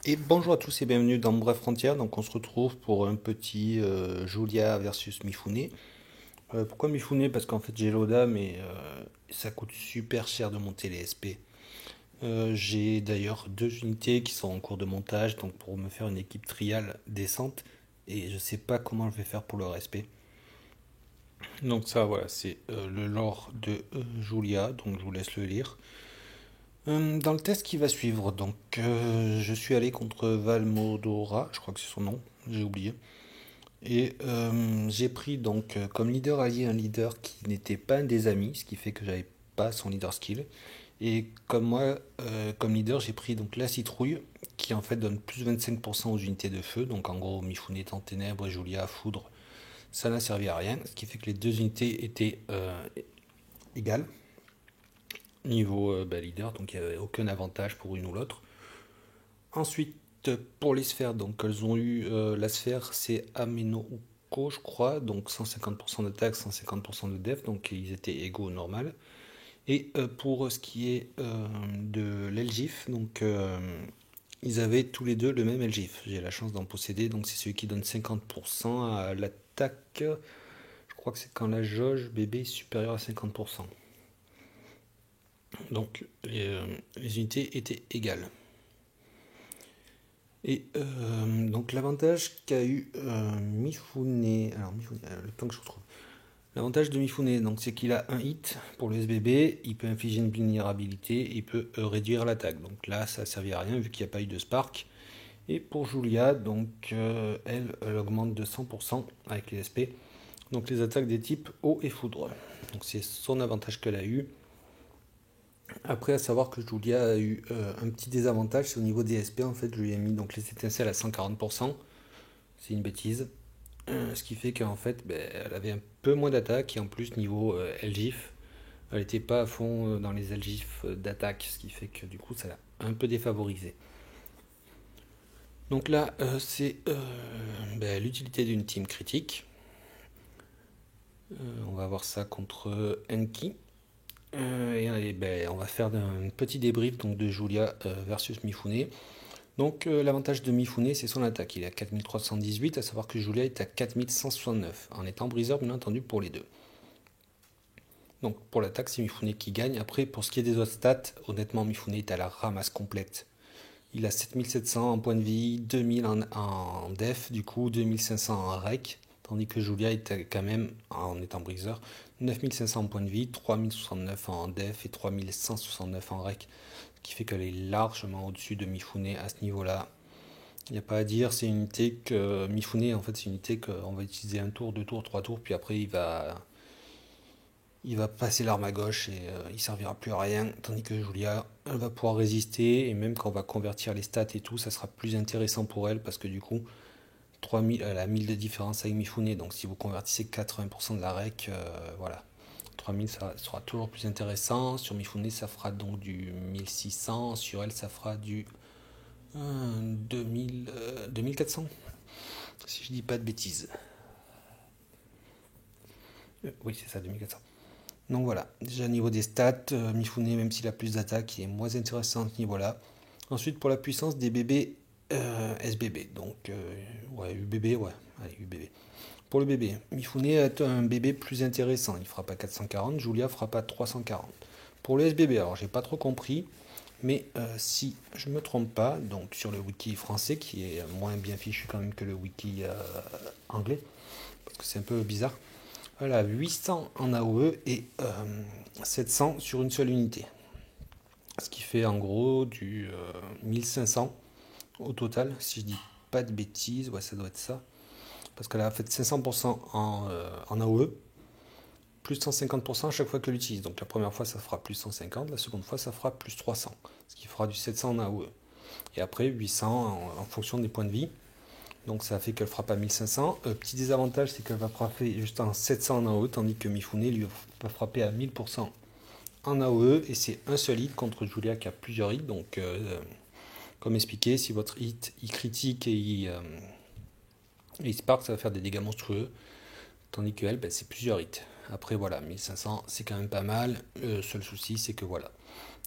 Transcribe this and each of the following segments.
Et bonjour à tous et bienvenue dans Bref Frontière. Donc on se retrouve pour un petit Julia versus Mifune. Pourquoi Mifune? Parce qu'en fait j'ai l'Oda mais ça coûte super cher de monter les SP. J'ai d'ailleurs deux unités qui sont en cours de montage donc pour me faire une équipe triale décente et je sais pas comment je vais faire pour leur SP. Donc ça voilà c'est le lore de Julia donc je vous laisse le lire. Dans le test qui va suivre donc je suis allé contre Valmodora, je crois que c'est son nom, j'ai oublié. Et j'ai pris donc comme leader allié un leader qui n'était pas un des amis, ce qui fait que j'avais pas son leader skill. Et comme moi, comme leader, j'ai pris donc la citrouille qui en fait donne plus 25% aux unités de feu. Donc en gros, Mifune étant ténèbres et Julia foudre, ça n'a servi à rien. Ce qui fait que les deux unités étaient égales niveau leader, donc il n'y avait aucun avantage pour une ou l'autre. Ensuite, pour les sphères, donc elles ont eu la sphère, c'est Amenouko, je crois, donc 150% d'attaque, 150% de def, donc ils étaient égaux au normal. Et pour ce qui est de l'Elgif, donc ils avaient tous les deux le même Elgif. J'ai la chance d'en posséder, donc c'est celui qui donne 50% à l'attaque. Je crois que c'est quand la jauge bébé est supérieure à 50%. Donc les unités étaient égales. Et donc l'avantage qu'a eu Mifune, alors Mifune, le temps que je retrouve. L'avantage de Mifune, donc c'est qu'il a un hit pour le SBB, il peut infliger une vulnérabilité, il peut réduire l'attaque. Donc là, ça ne servira à rien vu qu'il n'y a pas eu de spark. Et pour Julia, donc elle augmente de 100% avec les SP. Donc les attaques des types eau et foudre. Donc c'est son avantage qu'elle a eu. Après, à savoir que Julia a eu un petit désavantage, c'est au niveau des SP. En fait, je lui ai mis donc les étincelles à 140%. C'est une bêtise. Ce qui fait qu'en fait, elle avait un peu moins d'attaque et en plus, niveau LGIF, elle n'était pas à fond dans les LGIF d'attaque, ce qui fait que du coup, ça l'a un peu défavorisé. Donc là, c'est l'utilité d'une team critique. On va voir ça contre Enki. On va faire un petit débrief donc, de Julia versus Mifune. Donc l'avantage de Mifune, c'est son attaque. Il est à 4318, à savoir que Julia est à 4169, en étant briseur bien entendu pour les deux. Donc pour l'attaque, c'est Mifune qui gagne. Après, pour ce qui est des autres stats, honnêtement, Mifune est à la ramasse complète. Il a 7700 en point de vie, 2000 en def, du coup 2500 en rec, tandis que Julia est quand même, en étant briseur, 9500 en point de vie, 3069 en def et 3169 en rec, ce qui fait qu'elle est largement au-dessus de Mifune à ce niveau-là. Il n'y a pas à dire, c'est une unité que Mifune, en fait, c'est une unité qu'on va utiliser un tour, deux tours, trois tours, puis après il va passer l'arme à gauche et il servira plus à rien. Tandis que Julia, elle va pouvoir résister et même quand on va convertir les stats et tout, ça sera plus intéressant pour elle parce que du coup, 3000, elle a 1000 de différence avec Mifune. Donc si vous convertissez 80% de la rec, voilà. 3000 ça sera toujours plus intéressant. Sur Mifune, ça fera donc du 1600. Sur elle, ça fera du 2000, 2400. Si je dis pas de bêtises. Oui, c'est ça, 2400. Donc voilà, déjà au niveau des stats, Mifune, même s'il a plus d'attaque, il est moins intéressant à ce niveau-là. Ensuite, pour la puissance des bébés SBB, donc ouais, UBB, ouais, allez, UBB. Pour le bébé, Mifune est un bébé plus intéressant, il fera pas 440, Julia fera pas 340. Pour le SBB, alors j'ai pas trop compris, mais si je me trompe pas, donc sur le wiki français, qui est moins bien fichu quand même que le wiki anglais, parce que c'est un peu bizarre, voilà, 800 en AOE et 700 sur une seule unité. Ce qui fait en gros du 1500 au total, si je dis pas de bêtises, ouais, ça doit être ça. Parce qu'elle a fait 500% en AOE, plus 150% à chaque fois qu'elle l'utilise. Donc la première fois, ça fera plus 150, la seconde fois, ça fera plus 300, ce qui fera du 700 en AOE. Et après, 800 en fonction des points de vie. Donc ça fait qu'elle frappe à 1500. Petit désavantage, c'est qu'elle va frapper juste en 700 en AOE, tandis que Mifune lui va frapper à 1000% en AOE. Et c'est un seul hit contre Julia qui a plusieurs hits. Donc comme expliqué, si votre hit il critique et il spark, ça va faire des dégâts monstrueux. Tandis que elle, c'est plusieurs hits. Après voilà, 1500 c'est quand même pas mal. Le seul souci c'est que voilà.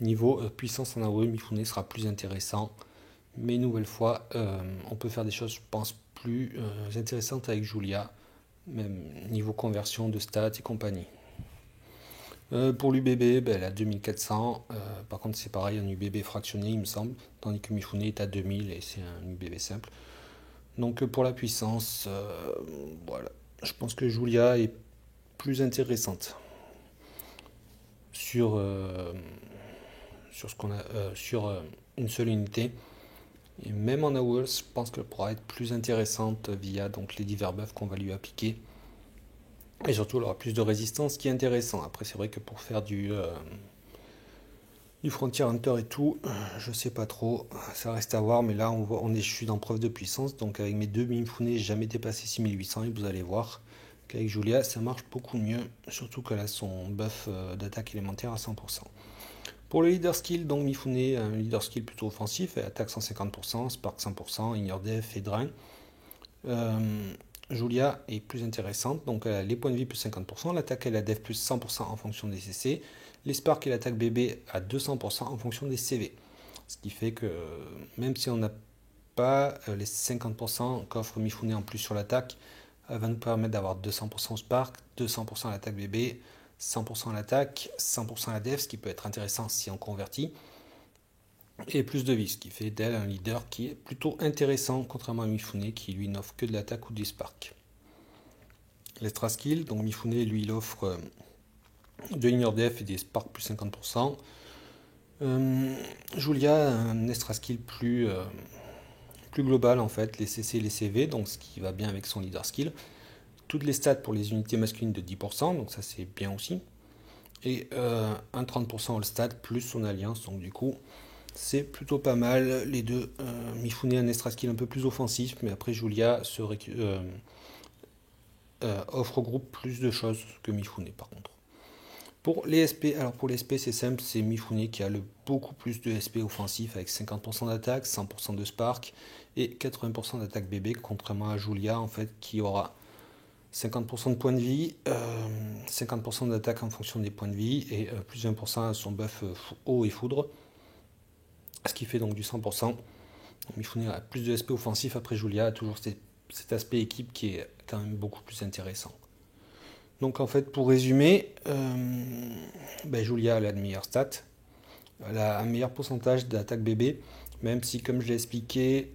Niveau puissance en AOE, Mifune sera plus intéressant Mais une nouvelle fois, on peut faire des choses, je pense, plus intéressantes avec Julia, même niveau conversion de stats et compagnie. Pour l'UBB, ben, elle a 2400. Par contre, c'est pareil, un UBB fractionné, il me semble. Tandis que Mifune est à 2000 et c'est un UBB simple. Donc pour la puissance, voilà. Je pense que Julia est plus intéressante sur, sur, ce qu'on a, sur une seule unité. Et même en hours, je pense qu'elle pourra être plus intéressante via donc, les divers buffs qu'on va lui appliquer. Et surtout, elle aura plus de résistance, ce qui est intéressant. Après, c'est vrai que pour faire du Frontier Hunter et tout, je sais pas trop, ça reste à voir, mais là je suis dans preuve de puissance, donc avec mes deux Mifune, j'ai jamais dépassé 6800 et vous allez voir qu'avec Julia ça marche beaucoup mieux, surtout qu'elle a son buff d'attaque élémentaire à 100%. Pour le leader skill, donc Mifune, un leader skill plutôt offensif, elle attaque 150%, Spark 100%, Ignore Def et Drain. Julia est plus intéressante, donc elle a les points de vie plus 50%, l'attaque et la def plus 100% en fonction des CC, les sparks et l'attaque bébé à 200% en fonction des CV. Ce qui fait que même si on n'a pas les 50% qu'offre Mifune en plus sur l'attaque, elle va nous permettre d'avoir 200% au spark, 200% à l'attaque bébé, 100% à l'attaque, 100% à la def, ce qui peut être intéressant si on convertit, et plus de vie, ce qui fait d'elle un leader qui est plutôt intéressant, contrairement à Mifune qui lui n'offre que de l'attaque ou du spark. L'extra skill, donc Mifune lui il offre de l'ignore def et des sparks plus 50%. Julia a un extra skill plus global en fait, les CC et les CV, donc ce qui va bien avec son leader skill. Toutes les stats pour les unités masculines de 10%, donc ça c'est bien aussi. Et un 30% all stat plus son alliance, donc du coup c'est plutôt pas mal. Les deux, Mifune a un extra skill un peu plus offensif, mais après Julia offre au groupe plus de choses que Mifune par contre. Pour les SP, alors pour les SP c'est simple, c'est Mifune qui a beaucoup plus de SP offensif avec 50% d'attaque, 100% de spark et 80% d'attaque bébé, contrairement à Julia en fait qui aura 50% de points de vie, 50% d'attaque en fonction des points de vie et plus 20% à son buff eau et foudre, ce qui fait donc du 100%. Mifune a plus de SP offensif, après Julia a toujours cet aspect équipe qui est quand même beaucoup plus intéressant. Donc en fait, pour résumer, Julia elle a de meilleures stats, elle a un meilleur pourcentage d'attaque bébé, même si comme je l'ai expliqué,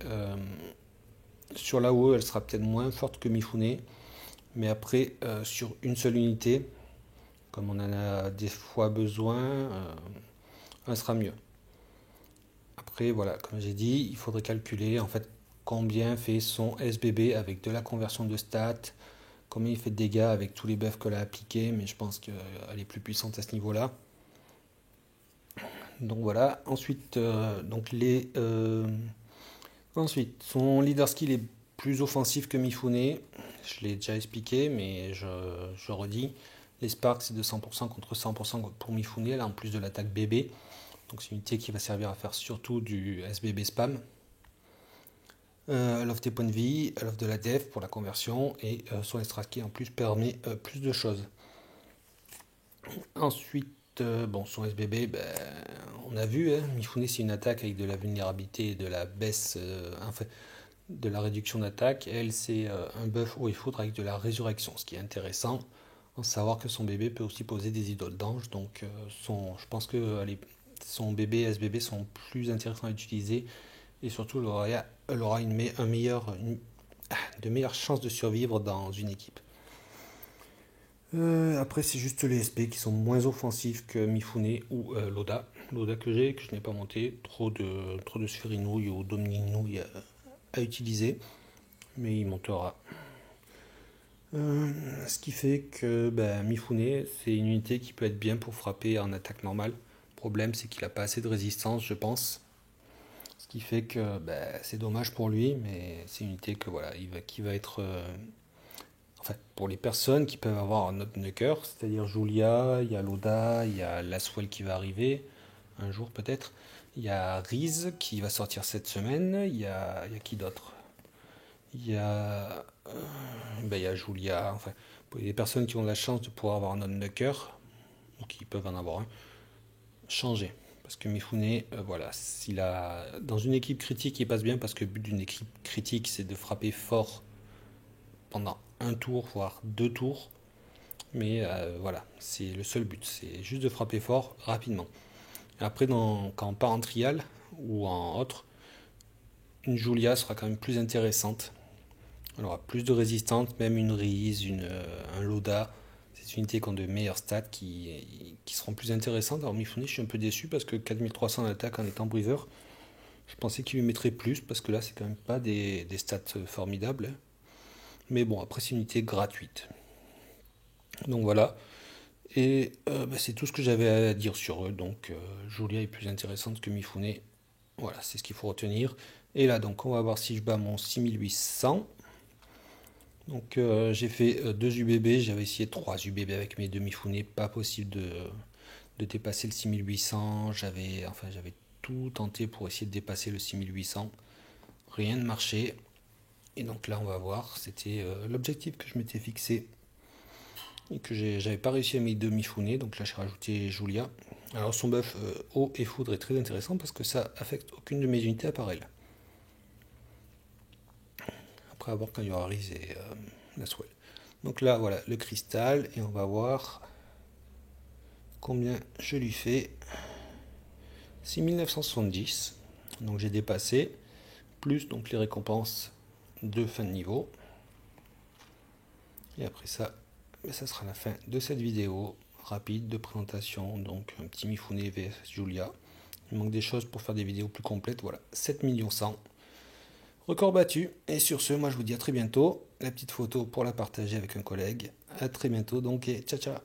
sur la OE elle sera peut-être moins forte que Mifune, mais après sur une seule unité, comme on en a des fois besoin, elle sera mieux. Après voilà, comme j'ai dit, il faudrait calculer en fait combien fait son SBB avec de la conversion de stats, combien il fait de dégâts avec tous les buffs qu'elle a appliqués, mais je pense qu'elle est plus puissante à ce niveau-là. Donc voilà. Ensuite, ensuite, son leader skill est plus offensif que Mifune. Je l'ai déjà expliqué, mais je redis. Les Sparks, c'est de 100% contre 100% pour Mifune, là, en plus de l'attaque bébé. Donc c'est une unité qui va servir à faire surtout du SBB spam. Elle offre des points de vie, elle offre de la def pour la conversion et son extra skill en plus permet plus de choses. Ensuite, son SBB, on a vu, hein, Mifune c'est une attaque avec de la vulnérabilité et de la baisse, de la réduction d'attaque. Elle c'est un buff haut et foudre avec de la résurrection, ce qui est intéressant. En savoir que son bébé peut aussi poser des idoles d'ange, donc je pense que son bébé et SBB sont plus intéressants à utiliser et surtout elle aura de meilleures chances de survivre dans une équipe. Après, c'est juste les SP qui sont moins offensifs que Mifune ou Loda. Loda que je n'ai pas monté. Trop de Spherinouille ou d'Omninouille à utiliser. Mais il montera. Ce qui fait que Mifune, c'est une unité qui peut être bien pour frapper en attaque normale. Le problème, c'est qu'il n'a pas assez de résistance, je pense. Ce qui fait que c'est dommage pour lui, mais c'est une unité que, voilà, qui va être pour les personnes qui peuvent avoir un autre Nucker, c'est-à-dire Julia, il y a Loda, il y a Laswell qui va arriver un jour peut-être, il y a Riz qui va sortir cette semaine, il y a qui d'autre? Il y a, il y a Julia, enfin, pour les personnes qui ont la chance de pouvoir avoir un autre Nucker, ou qui peuvent en avoir un, changez. Parce que Mifune, voilà, s'il a dans une équipe critique, il passe bien parce que le but d'une équipe critique, c'est de frapper fort pendant un tour, voire deux tours. Mais voilà, c'est le seul but, c'est juste de frapper fort rapidement. Et après, quand on part en trial ou en autre, une Julia sera quand même plus intéressante. Elle aura plus de résistance, même une Rize, un Loda. C'est une unité qui ont de meilleures stats qui seront plus intéressantes. Alors Mifune, je suis un peu déçu parce que 4300 d'attaque en étant briseur, je pensais qu'il lui mettrait plus parce que là, c'est quand même pas des stats formidables. Mais bon, après, c'est une unité gratuite. Donc voilà. Et c'est tout ce que j'avais à dire sur eux. Donc Julia est plus intéressante que Mifune. Voilà, c'est ce qu'il faut retenir. Et là, donc, on va voir si je bats mon 6800. Donc, j'ai fait 2 UBB. J'avais essayé 3 UBB avec mes demi-Mifune. Pas possible de dépasser le 6800. J'avais tout tenté pour essayer de dépasser le 6800. Rien ne marchait. Et donc là, on va voir. C'était l'objectif que je m'étais fixé et que j'avais pas réussi à mes demi-Mifune. Donc là, j'ai rajouté Julia. Alors, son buff eau et foudre est très intéressant parce que ça affecte aucune de mes unités à part elle. Après, à voir quand il y aura Riz et la Swell. Donc là, voilà, le cristal. Et on va voir combien je lui fais. 6970. Donc j'ai dépassé. Plus donc les récompenses de fin de niveau. Et après ça, ça sera la fin de cette vidéo rapide de présentation. Donc un petit Mifune vs Julia. Il manque des choses pour faire des vidéos plus complètes. Voilà, 7 100 000. Record battu. Et sur ce, moi je vous dis à très bientôt. La petite photo pour la partager avec un collègue. À très bientôt donc et ciao ciao.